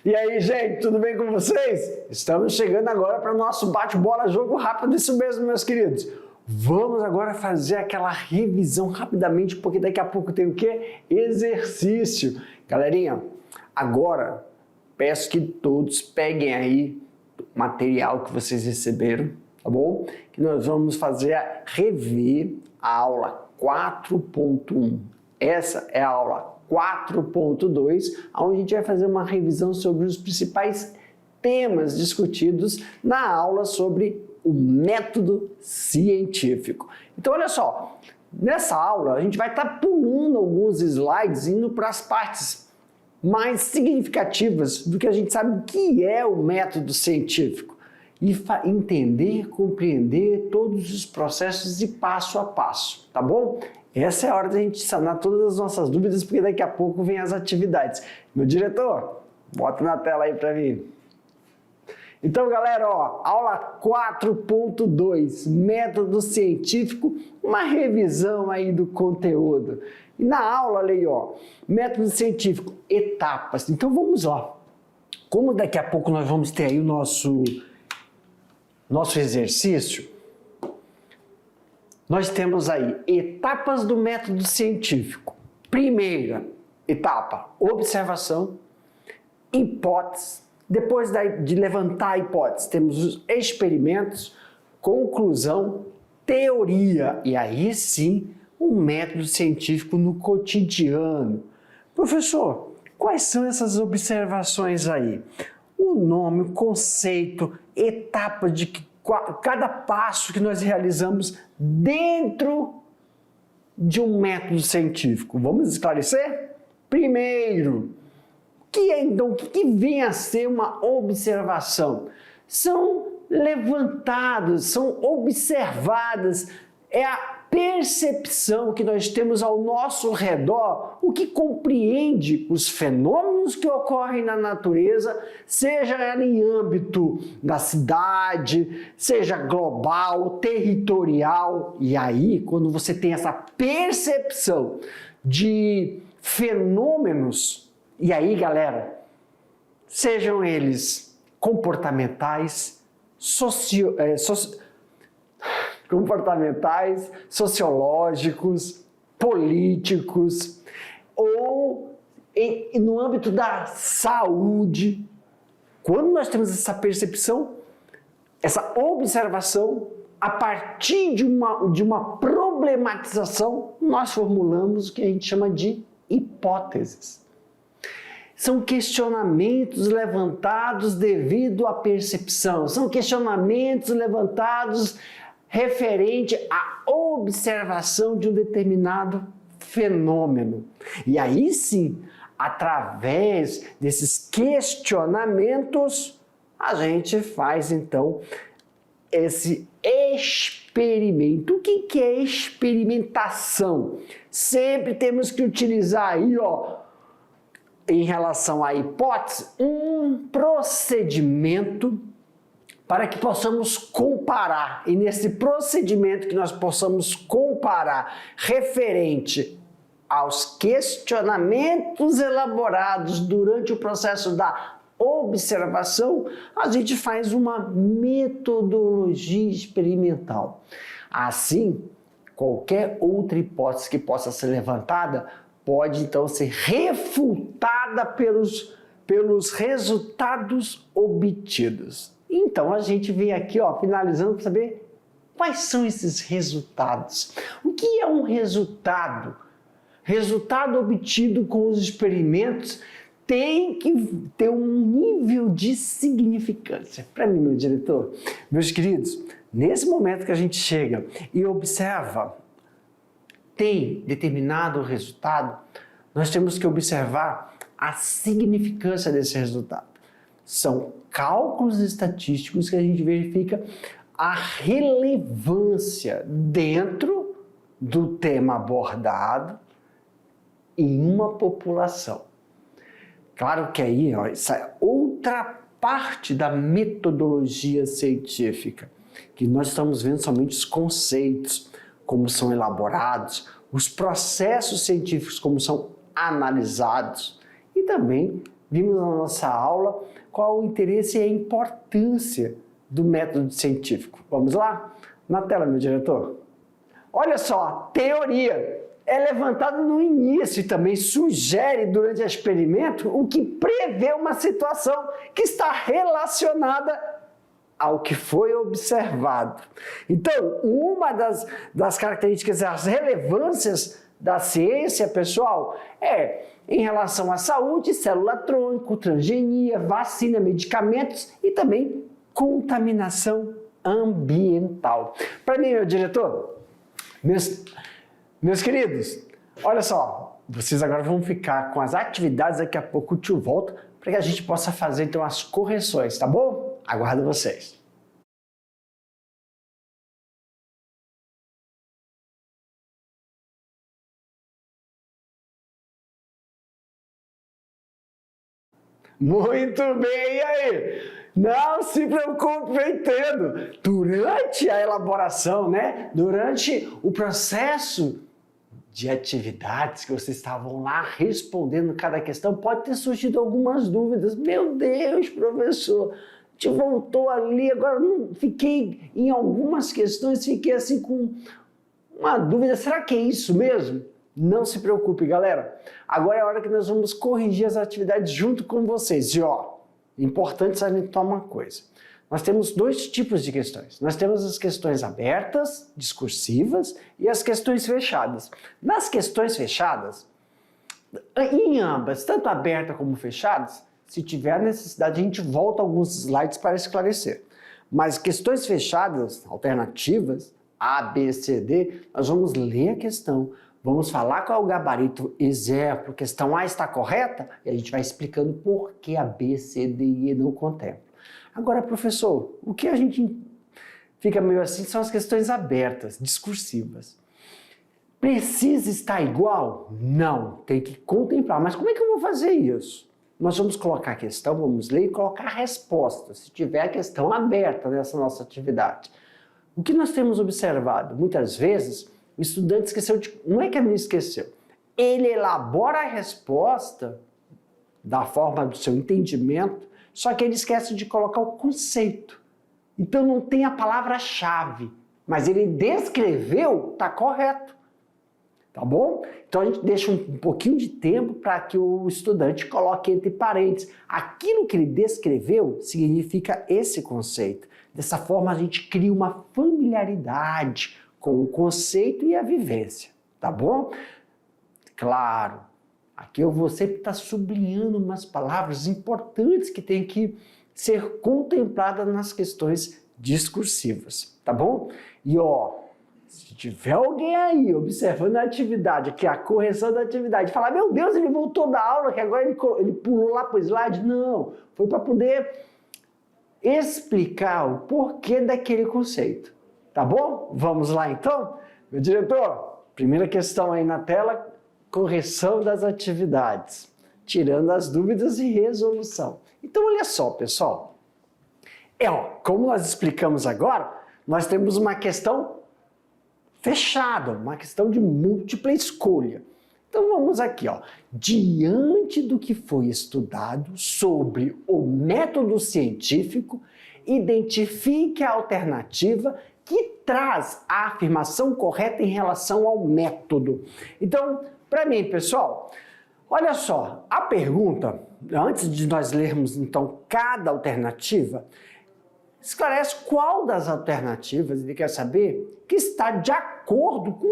E aí, gente, tudo bem com vocês? Estamos chegando agora para o nosso bate-bola, jogo rápido, isso mesmo, meus queridos. Vamos agora fazer aquela revisão rapidamente, porque daqui a pouco tem o quê? Exercício. Galerinha, agora peço que todos peguem aí o material que vocês receberam, tá bom? Que nós vamos rever a aula 4.1. Essa é a aula 4.2, onde a gente vai fazer uma revisão sobre os principais temas discutidos na aula sobre o método científico. Então, olha só, nessa aula a gente vai estar pulando alguns slides, indo para as partes mais significativas do que a gente sabe que é o método científico e entender, compreender todos os processos de passo a passo, tá bom? Essa é a hora da gente sanar todas as nossas dúvidas, porque daqui a pouco vem as atividades. Meu diretor, bota na tela aí para mim. Então, galera, ó, aula 4.2, método científico, uma revisão aí do conteúdo. E na aula, olha aí, ó, método científico, etapas. Então, vamos lá. Como daqui a pouco nós vamos ter aí o nosso exercício, nós temos aí etapas do método científico. Primeira etapa, observação, hipótese. Depois de levantar a hipótese, temos os experimentos, conclusão, teoria. E aí sim, o método científico no cotidiano. Professor, quais são essas observações aí? O nome, o conceito, etapa de cada passo que nós realizamos dentro de um método científico. Vamos esclarecer? Primeiro, o que vem a ser uma observação? São levantadas, são observadas, é a percepção que nós temos ao nosso redor, o que compreende os fenômenos que ocorrem na natureza, seja em âmbito da cidade, seja global, territorial. E aí, quando você tem essa percepção de fenômenos, e aí, galera, sejam eles comportamentais, sociológicos, políticos, ou no âmbito da saúde. Quando nós temos essa percepção, essa observação, a partir de uma problematização, nós formulamos o que a gente chama de hipóteses. São questionamentos levantados devido à percepção, são questionamentos levantados referente à observação de um determinado fenômeno. E aí sim, através desses questionamentos, a gente faz então esse experimento. O que é experimentação? Sempre temos que utilizar aí, ó, em relação à hipótese, um procedimento para que possamos comparar. E nesse procedimento que nós possamos comparar referente aos questionamentos elaborados durante o processo da observação, a gente faz uma metodologia experimental. Assim, qualquer outra hipótese que possa ser levantada pode então ser refutada pelos resultados obtidos. Então a gente vem aqui, ó, finalizando para saber quais são esses resultados. O que é um resultado? Resultado obtido com os experimentos tem que ter um nível de significância. Para mim, meu diretor, meus queridos, nesse momento que a gente chega e observa, tem determinado resultado, nós temos que observar a significância desse resultado. São cálculos estatísticos que a gente verifica a relevância dentro do tema abordado em uma população. Claro que aí, ó, essa é outra parte da metodologia científica, que nós estamos vendo somente os conceitos, como são elaborados, os processos científicos como são analisados e também vimos na nossa aula qual o interesse e a importância do método científico. Vamos lá? Na tela, meu diretor. Olha só, teoria é levantada no início e também sugere durante o experimento o que prevê uma situação que está relacionada ao que foi observado. Então, uma das características, as relevâncias da ciência, pessoal, é em relação à saúde, célula-tronco, transgenia, vacina, medicamentos e também contaminação ambiental. Para mim, meu diretor, meus queridos, olha só, vocês agora vão ficar com as atividades, daqui a pouco o tio volta para que a gente possa fazer então as correções, tá bom? Aguardo vocês. Muito bem, e aí? Não se preocupe, eu entendo. Durante a elaboração, né? Durante o processo de atividades que vocês estavam lá respondendo cada questão, pode ter surgido algumas dúvidas. Meu Deus, professor, te voltou ali, agora não fiquei em algumas questões, fiquei assim com uma dúvida, será que é isso mesmo? Não se preocupe, galera. Agora é a hora que nós vamos corrigir as atividades junto com vocês. E ó, importante salientar uma coisa. Nós temos dois tipos de questões. Nós temos as questões abertas, discursivas, e as questões fechadas. Nas questões fechadas, em ambas, tanto aberta como fechadas, se tiver necessidade, a gente volta alguns slides para esclarecer. Mas questões fechadas, alternativas, A, B, C, D, nós vamos ler a questão, vamos falar qual é o gabarito, exemplo, questão A está correta, e a gente vai explicando por que a B, C, D e E não contemplam. Agora, professor, o que a gente fica meio assim são as questões abertas, discursivas. Precisa estar igual? Não, tem que contemplar. Mas como é que eu vou fazer isso? Nós vamos colocar a questão, vamos ler e colocar a resposta, se tiver a questão aberta nessa nossa atividade. O que nós temos observado? Muitas vezes, o estudante esqueceu de... Não é que ele esqueceu. Ele elabora a resposta da forma do seu entendimento, só que ele esquece de colocar o conceito. Então não tem a palavra-chave, mas ele descreveu, está correto. Tá bom? Então a gente deixa um pouquinho de tempo para que o estudante coloque entre parênteses. Aquilo que ele descreveu significa esse conceito. Dessa forma a gente cria uma familiaridade com o conceito e a vivência, tá bom? Claro, aqui eu vou sempre estar sublinhando umas palavras importantes que têm que ser contempladas nas questões discursivas, tá bom? E ó, se tiver alguém aí observando a atividade, que é a correção da atividade, falar, meu Deus, ele voltou da aula, que agora ele pulou lá para o slide. Não, foi para poder explicar o porquê daquele conceito. Tá bom? Vamos lá então? Meu diretor, primeira questão aí na tela, correção das atividades, tirando as dúvidas e resolução. Então olha só, pessoal. Como nós explicamos agora, nós temos uma questão fechada, uma questão de múltipla escolha. Então vamos aqui, ó. Diante do que foi estudado sobre o método científico, identifique a alternativa que traz a afirmação correta em relação ao método. Então, para mim, pessoal, olha só, a pergunta, antes de nós lermos então cada alternativa, esclarece qual das alternativas ele quer saber que está de acordo com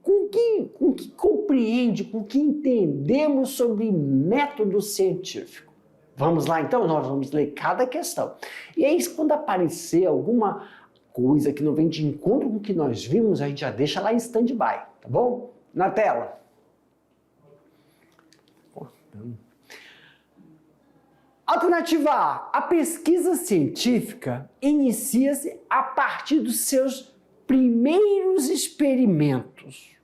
o que compreende, com o que entendemos sobre método científico. Vamos lá então, nós vamos ler cada questão. E aí, quando aparecer alguma coisa que não vem de encontro com o que nós vimos, a gente já deixa lá em stand-by, tá bom? Na tela. Alternativa A. A pesquisa científica inicia-se a partir dos seus primeiros experimentos.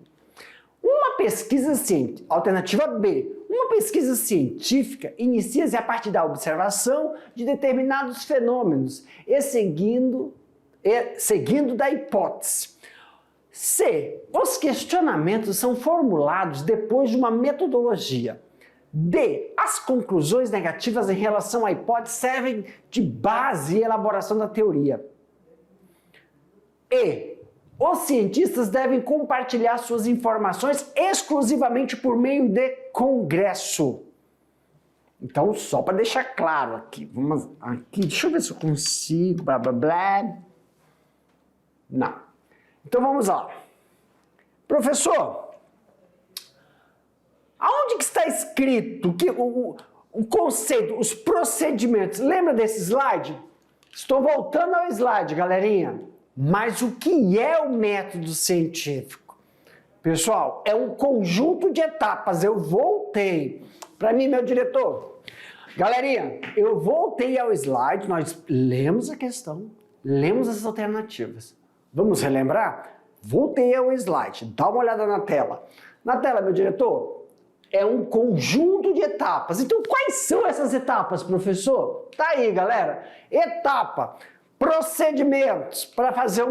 Uma pesquisa científica. Alternativa B. Uma pesquisa científica inicia-se a partir da observação de determinados fenômenos e seguindo da hipótese. C. Os questionamentos são formulados depois de uma metodologia. D. As conclusões negativas em relação à hipótese servem de base e elaboração da teoria. E. Os cientistas devem compartilhar suas informações exclusivamente por meio de congresso. Então, só para deixar claro aqui, vamos aqui, deixa eu ver se eu consigo, blá blá blá. Não. Então vamos lá. Professor, aonde que está escrito que o conceito, os procedimentos, lembra desse slide? Estou voltando ao slide, galerinha. Mas o que é o método científico? Pessoal, é um conjunto de etapas. Eu voltei. Para mim, meu diretor. Galerinha, eu voltei ao slide, nós lemos a questão, lemos as alternativas. Vamos relembrar? Voltei ao slide, dá uma olhada na tela. Na tela, meu diretor, é um conjunto de etapas. Então, quais são essas etapas, professor? Tá aí, galera. Etapa. Procedimentos para fazer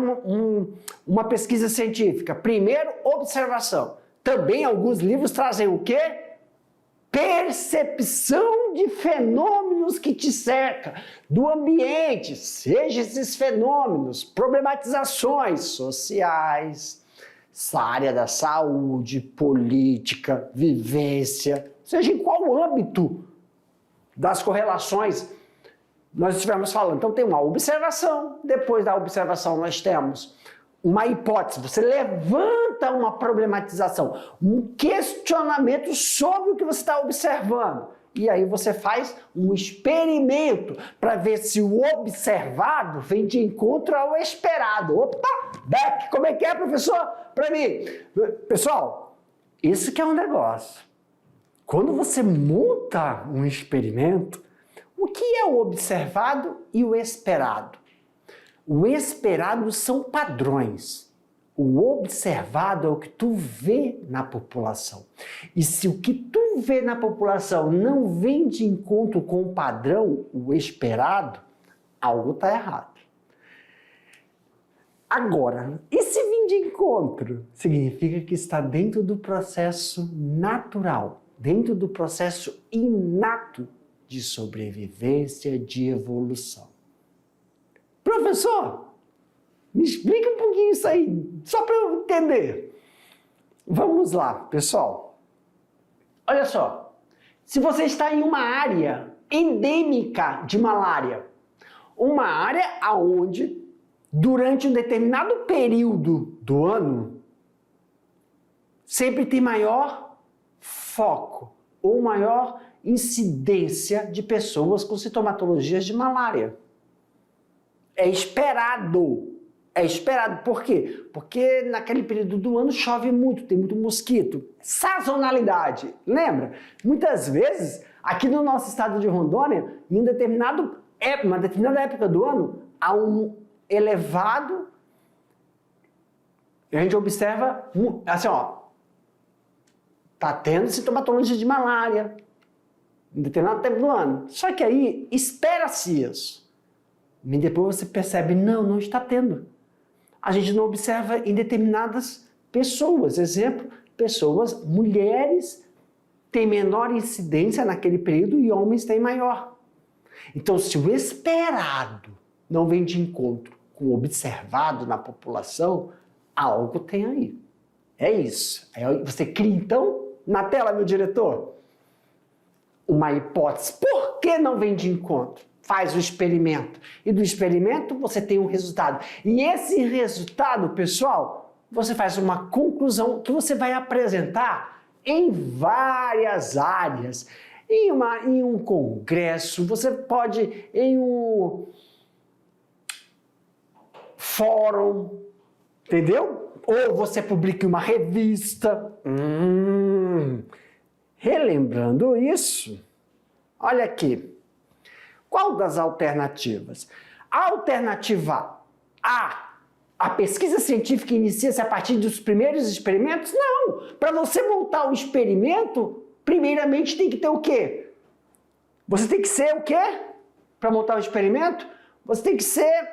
uma pesquisa científica. Primeiro, observação. Também alguns livros trazem o quê? Percepção de fenômenos que te cercam, do ambiente, seja esses fenômenos, problematizações sociais, área da saúde, política, vivência, seja em qual âmbito das correlações nós estivermos falando. Então tem uma observação, depois da observação nós temos uma hipótese, você levanta uma problematização, um questionamento sobre o que você está observando. E aí você faz um experimento para ver se o observado vem de encontro ao esperado. Opa, back, como é que é, professor? Para mim. Pessoal, isso que é um negócio. Quando você monta um experimento, o que é o observado e o esperado? O esperado são padrões. O observado é o que tu vê na população. E se o que tu vê na população não vem de encontro com o padrão, o esperado, algo está errado. Agora, e se vir de encontro? Significa que está dentro do processo natural, dentro do processo inato de sobrevivência, de evolução. Professor, me explica um pouquinho isso aí, só para eu entender. Vamos lá, pessoal. Olha só, se você está em uma área endêmica de malária, uma área onde, durante um determinado período do ano, sempre tem maior foco ou maior incidência de pessoas com sintomatologias de malária. É esperado. É esperado. Por quê? Porque naquele período do ano chove muito, tem muito mosquito. Sazonalidade. Lembra? Muitas vezes, aqui no nosso estado de Rondônia, em uma determinada época do ano, há um elevado... A gente observa, assim, ó, tá tendo sintomatologia de malária em determinado tempo do ano. Só que aí, espera-se isso. E depois você percebe, não está tendo. A gente não observa em determinadas pessoas. Exemplo, pessoas, mulheres têm menor incidência naquele período e homens têm maior. Então, se o esperado não vem de encontro com o observado na população, algo tem aí. É isso. Aí você cria, então, na tela, meu diretor, uma hipótese. Por que não vem de encontro? Faz o experimento. E do experimento você tem um resultado. E esse resultado, pessoal, você faz uma conclusão que você vai apresentar em várias áreas. Em um congresso, você pode em um fórum, entendeu? Ou você publica em uma revista. Relembrando isso, olha aqui. Qual das alternativas? A alternativa A pesquisa científica inicia-se a partir dos primeiros experimentos? Não! Para você montar o experimento, primeiramente tem que ter o quê? Você tem que ser o quê? Para montar o experimento? Você tem que ser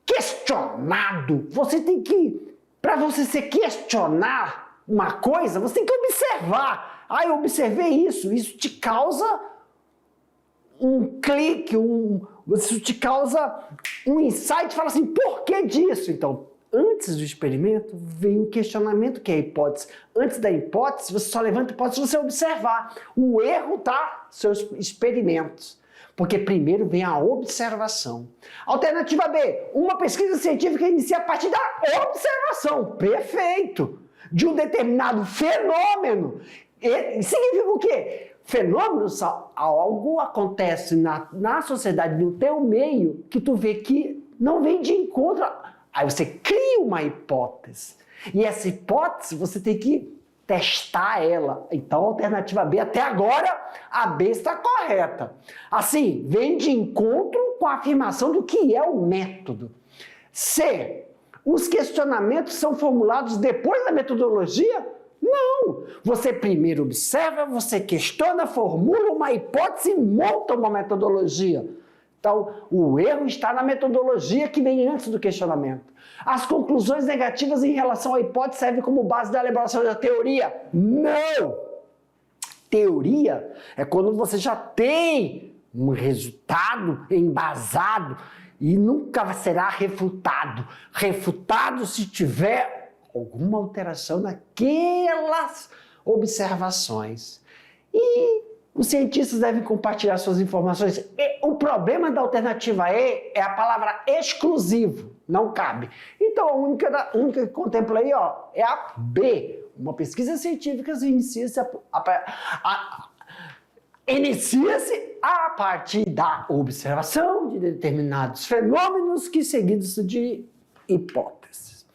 questionado. Você tem que, para você se questionar uma coisa, você tem que observar. Ah, eu observei isso. Isso te causa um clique, isso te causa um insight, fala assim, por que disso? Então, antes do experimento, vem o questionamento, que é a hipótese. Antes da hipótese, você só levanta a hipótese se você observar. O erro tá seus experimentos. Porque primeiro vem a observação. Alternativa B, uma pesquisa científica inicia a partir da observação. Perfeito! De um determinado fenômeno. E significa o quê? Fenômenos, algo acontece na sociedade, no teu meio, que tu vê que não vem de encontro. Aí você cria uma hipótese. E essa hipótese você tem que testar ela. Então, a alternativa B, até agora, a B está correta. Assim, vem de encontro com a afirmação do que é o método. C, os questionamentos são formulados depois da metodologia? Não! Você primeiro observa, você questiona, formula uma hipótese e monta uma metodologia. Então, o erro está na metodologia que vem antes do questionamento. As conclusões negativas em relação à hipótese servem como base da elaboração da teoria? Não! Teoria é quando você já tem um resultado embasado e nunca será refutado. Refutado se tiver alguma alteração naquelas observações. E os cientistas devem compartilhar suas informações. E o problema da alternativa E é a palavra exclusivo, não cabe. Então a única que contempla aí é a B. Uma pesquisa científica inicia-se a partir da observação de determinados fenômenos que seguidos de hipóteses.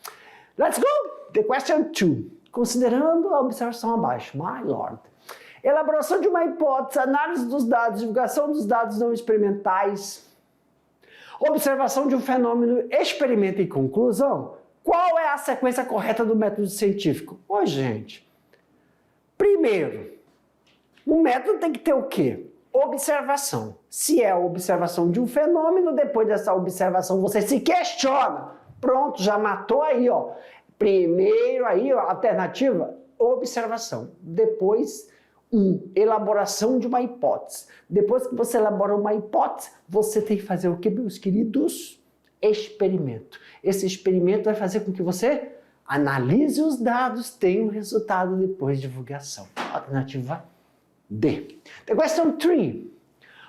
Let's go! The question 2. Considerando a observação abaixo, my lord. Elaboração de uma hipótese, análise dos dados, divulgação dos dados não experimentais, observação de um fenômeno, experimento e conclusão. Qual é a sequência correta do método científico? Ô, gente, primeiro, o método tem que ter o quê? Observação. Se é a observação de um fenômeno, depois dessa observação você se questiona. Pronto, já matou aí, ó. Primeiro aí, ó, alternativa, observação. Depois, elaboração de uma hipótese. Depois que você elabora uma hipótese, você tem que fazer o que, meus queridos? Experimento. Esse experimento vai fazer com que você analise os dados, tenha um resultado depois de divulgação. Alternativa D. The question 3.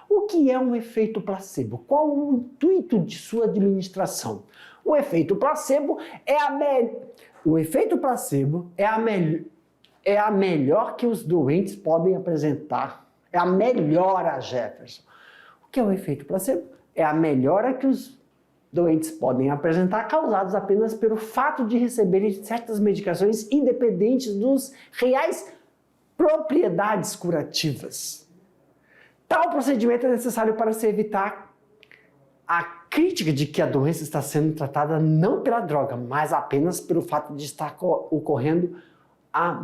O que é um efeito placebo? Qual o intuito de sua administração? O efeito placebo é a melhor que os doentes podem apresentar. É a melhora, Jefferson. O que é o efeito placebo? É a melhora que os doentes podem apresentar causados apenas pelo fato de receberem certas medicações independentes dos reais propriedades curativas. Tal procedimento é necessário para se evitar a crítica de que a doença está sendo tratada não pela droga, mas apenas pelo fato de estar ocorrendo a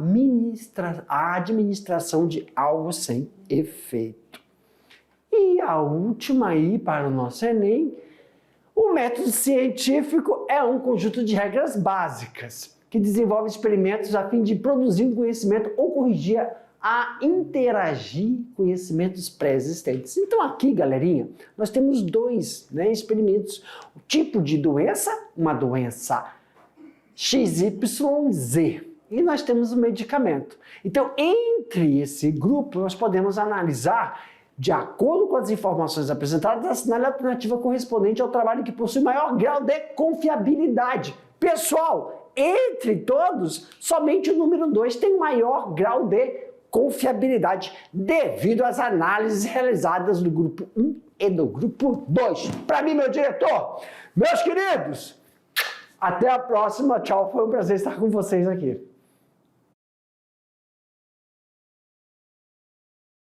administração de algo sem efeito. E a última aí para o nosso Enem, o método científico é um conjunto de regras básicas que desenvolve experimentos a fim de produzir um conhecimento ou corrigir a interagir conhecimentos pré-existentes. Então aqui, galerinha, nós temos dois experimentos. O tipo de doença, uma doença XYZ. E nós temos o medicamento. Então, entre esse grupo, nós podemos analisar, de acordo com as informações apresentadas, assinar a alternativa correspondente ao trabalho que possui maior grau de confiabilidade. Pessoal, entre todos, somente o número 2 tem maior grau de confiabilidade devido às análises realizadas do grupo 1 e do grupo 2. Para mim, meu diretor, meus queridos, até a próxima. Tchau, foi um prazer estar com vocês aqui.